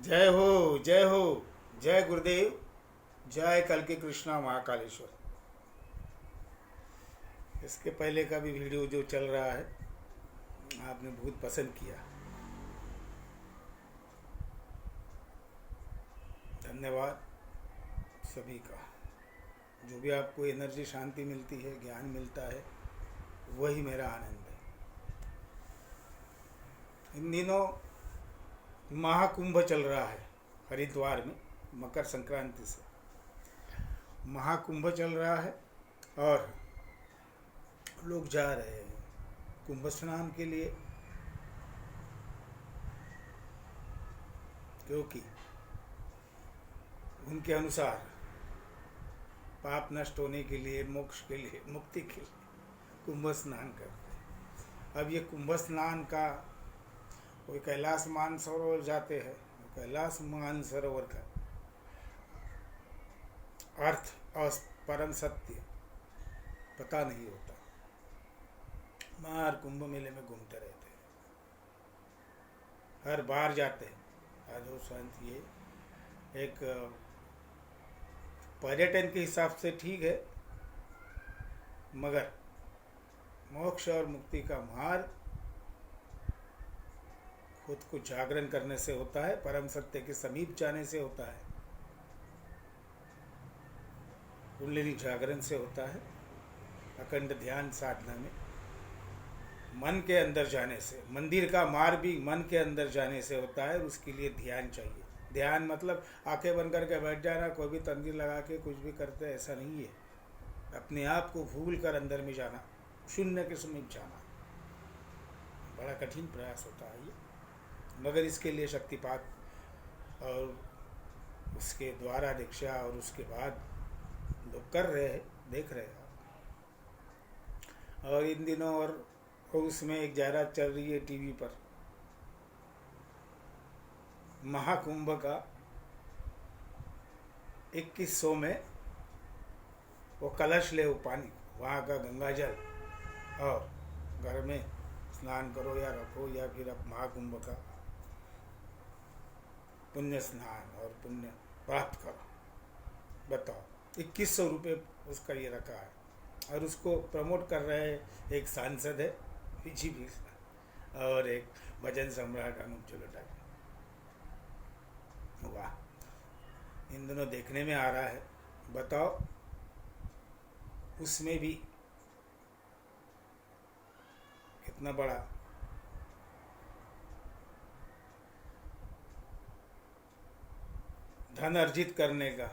जय हो जय हो। जय गुरुदेव। जय कल के कृष्णा महाकालेश्वर। इसके पहले का भी वीडियो जो चल रहा है आपने बहुत पसंद किया। धन्यवाद सभी का। जो भी आपको एनर्जी शांति मिलती है, ज्ञान मिलता है, वही मेरा आनंद है। इन दिनों महाकुंभ चल रहा है हरिद्वार में। मकर संक्रांति से महाकुंभ चल रहा है और लोग जा रहे हैं कुंभ स्नान के लिए, क्योंकि उनके अनुसार पाप नष्ट होने के लिए, मोक्ष के लिए, मुक्ति के लिए कुंभ स्नान करते हैं। अब ये कुंभ स्नान का कोई कैलाश मानसरोवर जाते हैं, कैलाश मानसरोवर का अर्थ और परम सत्य पता नहीं होता। मार कुंभ मेले में घूमते रहते हैं, हर बार जाते हैं। साधु संत ये एक पर्यटन के हिसाब से ठीक है, मगर मोक्ष और मुक्ति का मार्ग खुद को जागरण करने से होता है, परम सत्य के समीप जाने से होता है, कुंडलिनी जागरण से होता है, अखंड ध्यान साधना में मन के अंदर जाने से। मंदिर का मार्ग भी मन के अंदर जाने से होता है, उसके लिए ध्यान चाहिए। ध्यान मतलब आंखें बंद करके बैठ जाना, कोई भी तंदीर लगा के कुछ भी करते, ऐसा नहीं है। अपने आप को भूल कर अंदर में जाना, शून्य के समीप जाना, बड़ा कठिन प्रयास होता है ये, मगर इसके लिए शक्तिपात और उसके द्वारा दीक्षा और उसके बाद लोग कर रहे हैं, देख रहे हैं। और इन दिनों और उसमें एक जायरात चल रही है टीवी पर, महाकुंभ का 2100 में वो कलश ले, वो पानी वहाँ का गंगा जल, और घर में स्नान करो या रखो, या फिर अब महाकुंभ का पुण्य स्नान और पुण्य प्राप्त करो। बताओ, 2100 रुपये उसका ये रखा है, और उसको प्रमोट कर रहे हैं। एक सांसद है बीजेपी और एक भजन सम्राट अनूप जलोटा। वाह, इन दोनों देखने में आ रहा है। बताओ, उसमें भी कितना बड़ा धन अर्जित करने का,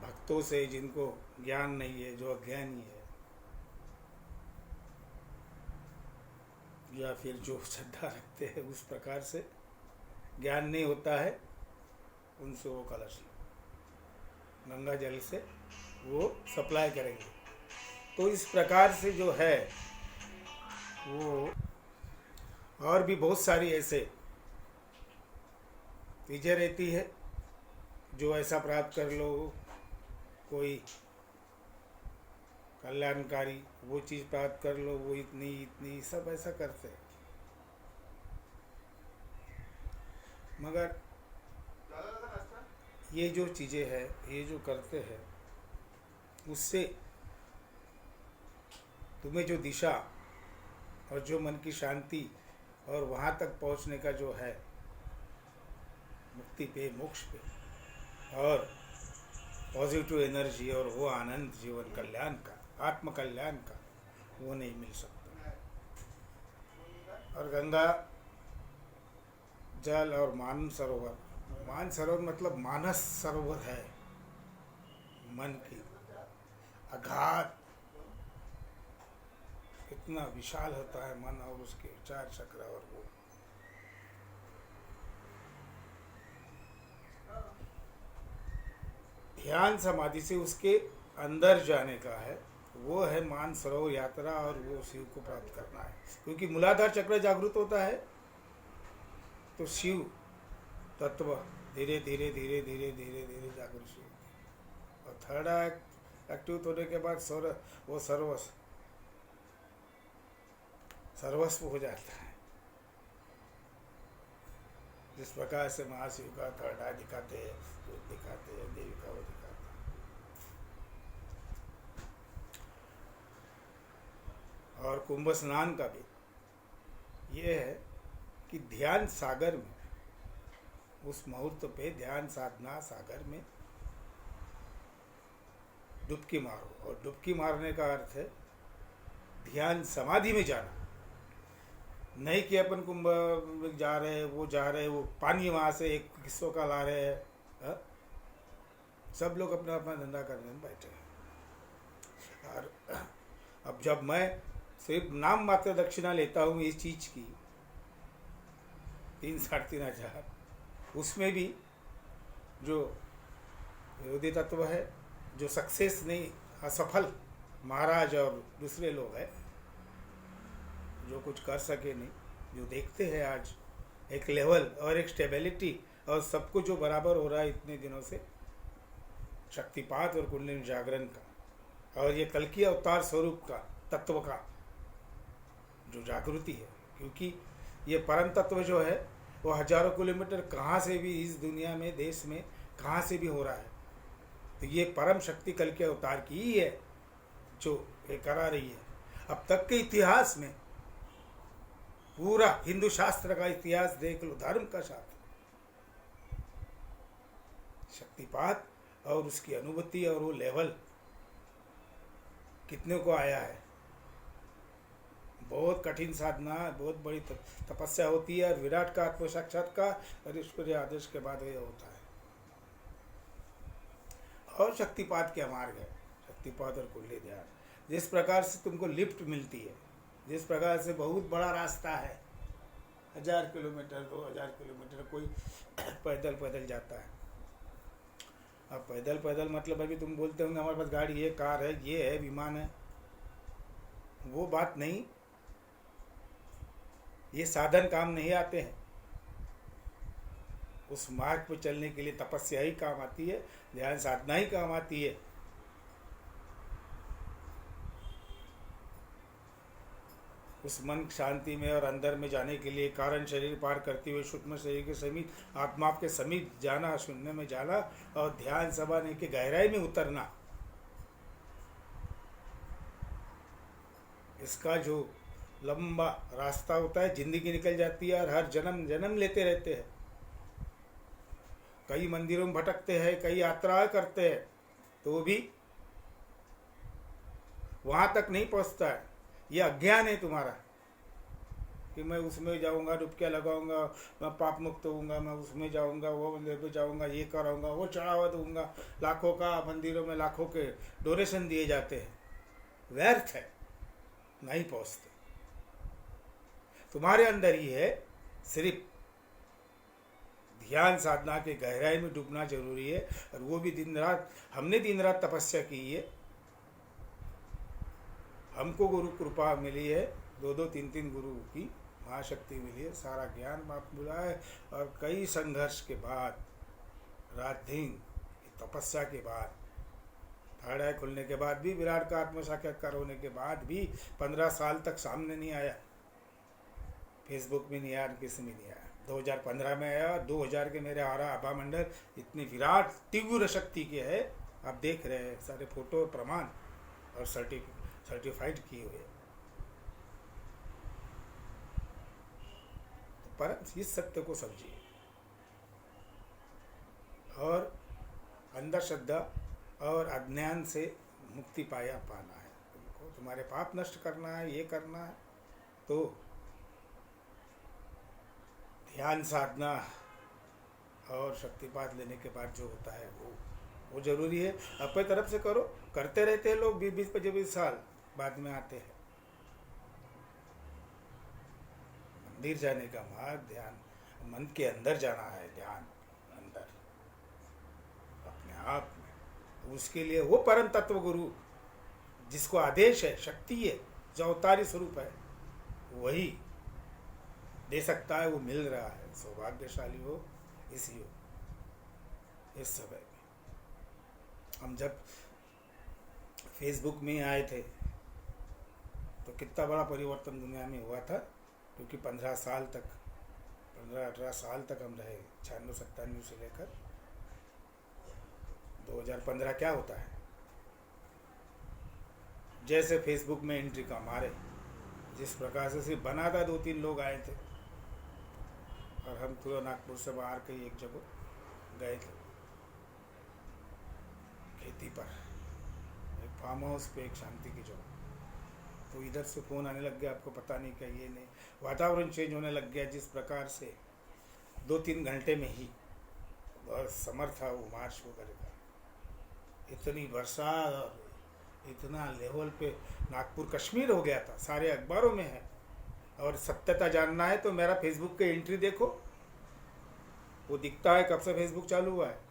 भक्तों से जिनको ज्ञान नहीं है, जो अज्ञानी है, या फिर जो श्रद्धा रखते हैं उस प्रकार से ज्ञान नहीं होता है, उनसे वो कलश गंगा जल से वो सप्लाई करेंगे। तो इस प्रकार से जो है वो, और भी बहुत सारी ऐसे चीज़ें रहती है जो ऐसा प्राप्त कर लो, कोई कल्याणकारी वो चीज़ प्राप्त कर लो, वो इतनी इतनी सब ऐसा करते हैं। मगर ये जो चीज़ें हैं, ये जो करते हैं, उससे तुम्हें जो दिशा और जो मन की शांति और वहाँ तक पहुँचने का जो है, मुक्ति पे, मोक्ष पे, और पॉजिटिव एनर्जी और वो आनंद जीवन कल्याण का, आत्म कल्याण का, वो नहीं मिल सकता। और गंगा जल और मान सरोवर, मान सरोवर मतलब मानस सरोवर है, मन की अगाध, इतना विशाल होता है मन और उसके 4 चक्र, और वो ध्यान समाधि से उसके अंदर जाने का है। वो है मान सरोवर यात्रा, और वो शिव को प्राप्त करना है। क्योंकि मूलाधार चक्र जागृत होता है तो शिव तत्व धीरे धीरे धीरे धीरे धीरे धीरे जागृत होती है, और थर्ड एक्टिव होने के बाद वो सर्वस्व हो जाता है। जिस प्रकार से महाशिव का थर्ड आई दिखाते हैं, वो दिखाते हैं, देवी का वो दिखाते हैं। और कुंभ स्नान का भी ये है कि ध्यान सागर में, उस मुहूर्त पे ध्यान साधना सागर में डुबकी मारो। और डुबकी मारने का अर्थ है ध्यान समाधि में जाना, नहीं कि अपन कुंभ में जा रहे हैं, वो जा रहे हैं, वो पानी वहाँ से एक किस्सों का ला रहे हैं, हाँ? सब लोग अपना अपना धंधा करने में बैठे हैं। और अब जब मैं सिर्फ नाम मात्र दक्षिणा लेता हूँ इस चीज़ की 3-3.5 हजार, उसमें भी जो विरोधी तत्व है, जो सक्सेस नहीं, असफल महाराज और दूसरे लोग हैं जो कुछ कर सके नहीं, जो देखते हैं आज एक लेवल और एक स्टेबिलिटी और सब कुछ जो बराबर हो रहा है इतने दिनों से, शक्तिपात और कुंडलिनी जागरण का और ये कल की अवतार स्वरूप का तत्व का जो जागृति है, क्योंकि ये परम तत्व जो है वो हजारों किलोमीटर कहाँ से भी इस दुनिया में, देश में कहाँ से भी हो रहा है। तो ये परम शक्ति कल के अवतार की ही है जो ये करा रही है। अब तक के इतिहास में पूरा हिंदू शास्त्र का इतिहास देख लो, धर्म का शास्त्र, शक्तिपात और उसकी अनुभूति और वो लेवल कितने को आया है। बहुत कठिन साधना, बहुत बड़ी तपस्या होती है और विराट का आत्म साक्षात्कार और ईश्वरीय आदेश के बाद ये होता है। और शक्तिपात के मार्ग है, शक्तिपात और कुंडली ध्यान। जिस प्रकार से तुमको लिफ्ट मिलती है, जिस प्रकार से बहुत बड़ा रास्ता है, 1000 किलोमीटर 2000 किलोमीटर कोई पैदल पैदल जाता है। अब पैदल पैदल मतलब अभी तुम बोलते होंगे हमारे पास गाड़ी है, कार है, ये है, विमान है, वो बात नहीं। ये साधन काम नहीं आते हैं। उस मार्ग पर चलने के लिए तपस्या ही काम आती है, ध्यान साधना ही काम आती है। उस मन शांति में और अंदर में जाने के लिए कारण शरीर पार करते हुए सूक्ष्म शरीर के समीप, आत्मा के समीप जाना, शून्य में जाना और ध्यान समाधि की गहराई में उतरना, इसका जो लंबा रास्ता होता है, जिंदगी निकल जाती है और हर जन्म जन्म लेते रहते हैं। कई मंदिरों में भटकते हैं, कई यात्राएं करते हैं, तो भी वहां तक नहीं पहुंचता है। ये अज्ञान है तुम्हारा कि मैं उसमें जाऊंगा, डुबकियाँ लगाऊंगा, मैं पाप मुक्त होऊंगा, मैं उसमें जाऊंगा, वो मंदिर पे जाऊंगा, ये कराऊंगा, वो चढ़ावा दूंगा। लाखों का मंदिरों में लाखों के डोनेशन दिए जाते हैं, व्यर्थ है, नहीं पहुंचते। तुम्हारे अंदर ही है, सिर्फ ध्यान साधना के गहराई में डूबना जरूरी है। और वो भी दिन रात, हमने दिन रात तपस्या की है, हमको गुरु कृपा मिली है, 2-2 3-3 गुरु की महाशक्ति मिली है, सारा ज्ञान बाप मिला है। और कई संघर्ष के बाद, रात दिन तपस्या के बाद, थर्ड आई खुलने के बाद भी, विराट का आत्म साक्षात्कार होने के बाद भी 15 साल तक सामने नहीं आया, फेसबुक में नहीं आया, किसी में नहीं आया। 2015 में आया, 2000 के मेरे आ रहा आभा मंडल इतनी विराट तीव्र शक्ति के है, आप देख रहे हैं सारे फोटो प्रमाण और सर्टिफाइड किए हुए। पर इस सत्य को समझिए और अंधश्रद्धा और अज्ञान से मुक्ति पाना है तुमको, तुम्हारे पाप नष्ट करना है, ये करना है, तो ध्यान साधना और शक्तिपात लेने के बाद जो होता है वो जरूरी है। अपने तरफ से करो, करते रहते हैं लोग 20-25 साल, बाद में आते हैं। मंदिर जाने का मार्ग ध्यान, मन के अंदर जाना है, ध्यान अंदर अपने आप में। उसके लिए वो परम तत्व गुरु जिसको आदेश है, शक्ति है, जो अवतारी स्वरूप है, वही दे सकता है, वो मिल रहा है। सौभाग्यशाली हो इस युग, इस समय में। हम जब फेसबुक में आए थे तो कितना बड़ा परिवर्तन दुनिया में हुआ था, क्योंकि 15 साल तक 15-18 साल तक हम रहे, 96-97 से लेकर 2015। क्या होता है, जैसे फेसबुक में एंट्री का मारे, जिस प्रकार से सिर्फ बना था, 2-3 लोग आए थे और हम तुरंत नागपुर से बाहर कहीं एक जगह गए थे खेती पर, एक फार्म हाउस पे, एक शांति की जगह। तो इधर से फ़ोन आने लग गया, आपको पता नहीं क्या, ये नहीं, वातावरण चेंज होने लग गया। जिस प्रकार से 2-3 घंटे में ही बहुत समर्थ था वो मार्च वो करेगा। इतनी बरसात और इतना लेवल पे नागपुर कश्मीर हो गया था, सारे अखबारों में है। और सत्यता जानना है तो मेरा फेसबुक के एंट्री देखो, वो दिखता है कब से फेसबुक चालू हुआ है।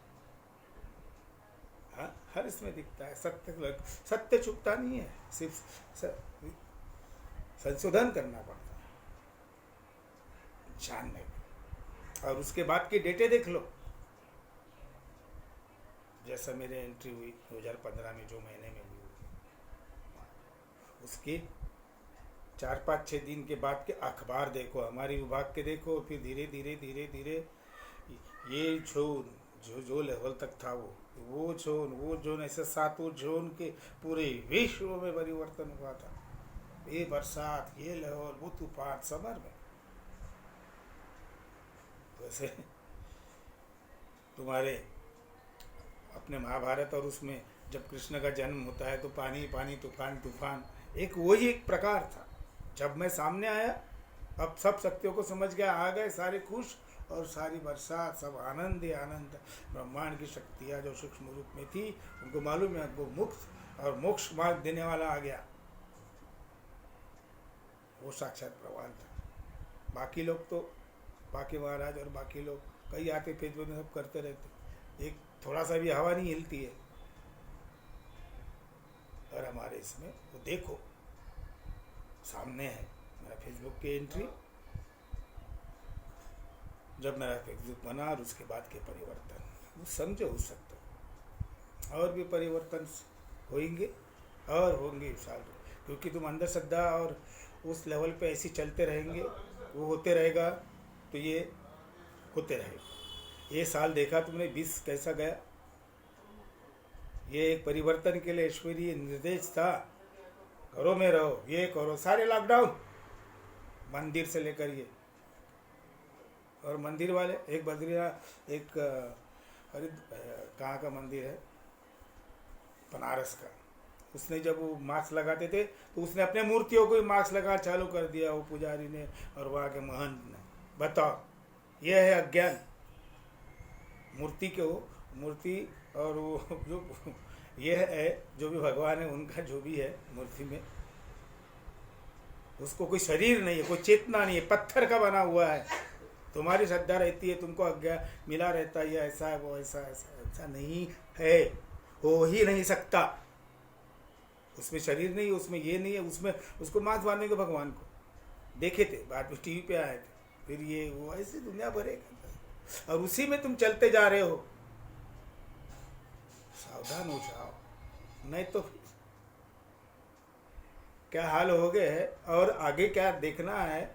हाँ, हर इसमें दिखता है। सत्य छुपता नहीं है, सिर्फ संशोधन करना पड़ता है जानने में। और उसके बाद की डेटें देख लो, जैसा मेरे एंट्री हुई 2015 में, जो महीने में हुई, उसके 4-5-6 दिन के बाद के अखबार देखो, हमारी विभाग के देखो, फिर धीरे धीरे धीरे धीरे ये जो लेवल तक था वो जोन ऐसे 7 जोन के पूरे विश्व में परिवर्तन हुआ था। ये बरसात, ये लेवल, वो तूफान समर में। वैसे तुम्हारे अपने महाभारत और उसमें जब कृष्ण का जन्म होता है तो पानी पानी, तूफान तूफान, एक वही एक प्रकार था। जब मैं सामने आया, अब सब सत्यों को समझ गया, आ गए सारे खुश, और सारी बरसात, सब आनंद ही आनंद। ब्रह्मांड की शक्तियाँ जो सूक्ष्म रूप में थी, उनको मालूम है वो मुक्त और मोक्ष मार्ग देने वाला आ गया, वो साक्षात प्रवान था। बाकी लोग तो, बाकी महाराज और बाकी लोग कई आते फेसबुक में सब करते रहते, एक थोड़ा सा भी हवा नहीं हिलती है। और हमारे इसमें वो देखो सामने है मेरा फेसबुक की एंट्री, जब मेरा फेसबुक बना और उसके बाद के परिवर्तन, वो समझो हो सकता। और भी परिवर्तन होंगे और होंगे साल, क्योंकि तुम अंदर श्रद्धा और उस लेवल पे ऐसे चलते रहेंगे, वो होते रहेगा, तो ये होते रहेगा। ये साल देखा तुमने 20 कैसा गया, ये एक परिवर्तन के लिए ईश्वरीय निर्देश था। घरों में रहो, ये करो, सारे लॉकडाउन, मंदिर से लेकर ये, और मंदिर वाले, एक बद्रीनाथ, एक कहाँ का मंदिर है, बनारस का, उसने जब वो मास्क लगाते थे तो उसने अपने मूर्तियों को ही मास्क लगा चालू कर दिया, वो पुजारी ने और वहाँ के महंत ने। बताओ, यह है अज्ञान। मूर्ति के हो, मूर्ति और वो जो ये है, जो भी भगवान है उनका जो भी है मूर्ति में, उसको कोई शरीर नहीं है, कोई चेतना नहीं है, पत्थर का बना हुआ है। तुम्हारी श्रद्धा रहती है, तुमको अज्ञान मिला रहता है, ये ऐसा है, वो ऐसा, ऐसा नहीं है, हो ही नहीं सकता। उसमें शरीर नहीं है, उसमें ये नहीं है, उसमें उसको मांस मारने के भगवान को देखे थे, बाद में टीवी पे आए थे, फिर ये वो ऐसी दुनिया भरे, और उसी में तुम चलते जा रहे हो। सावधान हो जाओ, नहीं तो क्या हाल हो गए है। और आगे क्या देखना है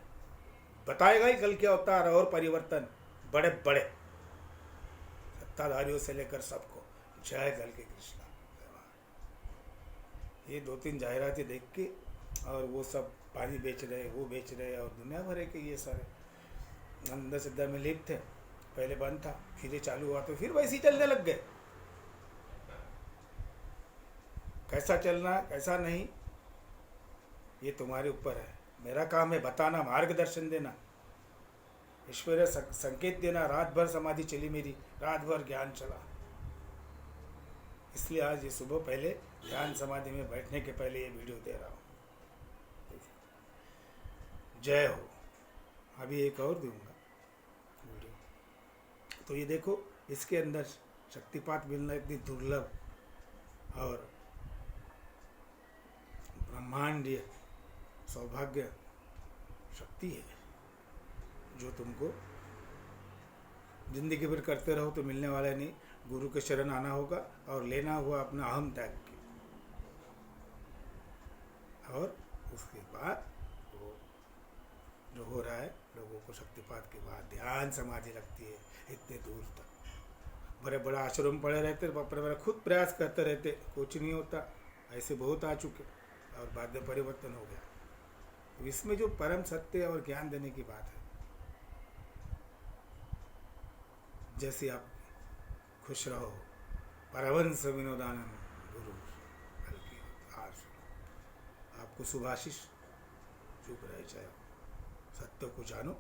बताएगा ही कल के अवतार और परिवर्तन, बड़े बड़े सत्ताधारियों से लेकर सबको। जय कल के कृष्णा। ये 2-3 जाहिरातें देख के, और वो सब पानी बेच रहे, वो बेच रहे, और दुनिया भर के ये सारे अंदर सिद्धा में लिप्त थे। पहले बंद था, फिर ये चालू हुआ तो फिर वैसे ही चलने लग गए। कैसा चलना कैसा नहीं, ये तुम्हारे ऊपर है। मेरा काम है बताना, मार्गदर्शन देना, ईश्वरीय संकेत देना। रात भर समाधि चली मेरी, रात भर ज्ञान चला, इसलिए आज ये सुबह पहले ध्यान समाधि में बैठने के पहले ये वीडियो दे रहा हूँ। जय हो। अभी एक और दूंगा वीडियो, तो ये देखो, इसके अंदर शक्तिपात मिलना इतनी दुर्लभ और ब्रह्मांडीय सौभाग्य शक्ति है, जो तुमको जिंदगी भर करते रहो तो मिलने वाला नहीं। गुरु के शरण आना होगा और लेना हुआ अपना अहम त्याग के, और उसके बाद वो जो हो रहा है, लोगों को शक्तिपात के बाद ध्यान समाधि लगती है इतने दूर तक। बड़े बड़ा आश्रम पड़े रहते, बड़े खुद प्रयास करते रहते, कुछ नहीं होता। ऐसे बहुत आ चुके और बाद में परिवर्तन हो गया। तो इसमें जो परम सत्य और ज्ञान देने की बात है, जैसे आप खुश रहो, परमहंस विनोदानंद गुरु हल्की हार सुनो, आपको सुभाषिश चुप रहे, चाहे सत्य को जानो